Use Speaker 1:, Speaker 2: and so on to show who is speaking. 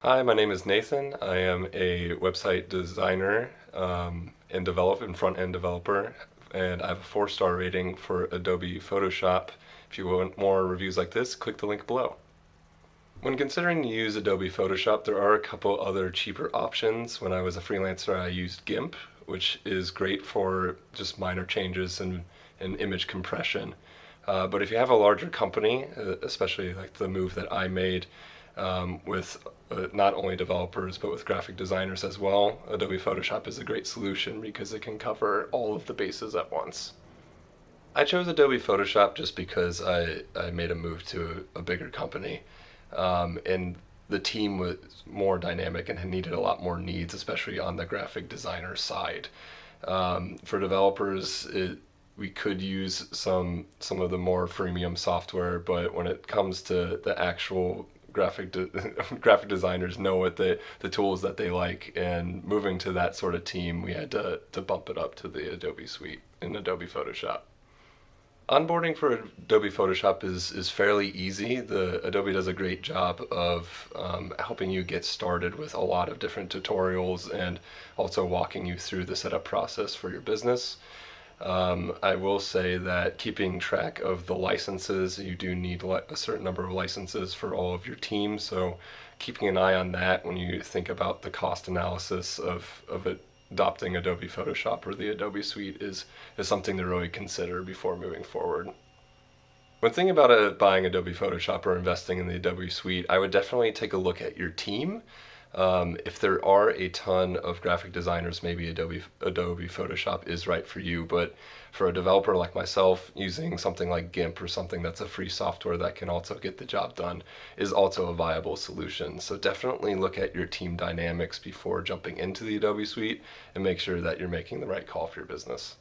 Speaker 1: Hi, my name is Nathan. I am a website designer and front-end developer, and I have a 4-star rating for Adobe Photoshop. If you want more reviews like this, click the link below. When considering to use Adobe Photoshop, there are a couple other cheaper options. When I was a freelancer, I used GIMP, which is great for just minor changes and image compression. But if you have a larger company, especially like the move that I made with not only developers but with graphic designers as well, Adobe Photoshop is a great solution because it can cover all of the bases at once. I chose Adobe Photoshop just because I made a move to a bigger company, and the team was more dynamic and had needed a lot more needs, especially on the graphic designer side. For developers, we could use some of the more freemium software, but when it comes to the actual graphic designers know what the tools that they like, and moving to that sort of team, we had to bump it up to the Adobe suite in Adobe Photoshop. Onboarding for Adobe Photoshop is fairly easy. The Adobe does a great job of helping you get started with a lot of different tutorials and also walking you through the setup process for your business. I will say that keeping track of the licenses, you do need a certain number of licenses for all of your teams, so keeping an eye on that when you think about the cost analysis of it adopting Adobe Photoshop or the Adobe Suite is something to really consider before moving forward. When thinking about buying Adobe Photoshop or investing in the Adobe Suite, I would definitely take a look at your team. If there are a ton of graphic designers, maybe Adobe Photoshop is right for you. But for a developer like myself, using something like GIMP or something that's a free software that can also get the job done is also a viable solution. So definitely look at your team dynamics before jumping into the Adobe Suite and make sure that you're making the right call for your business.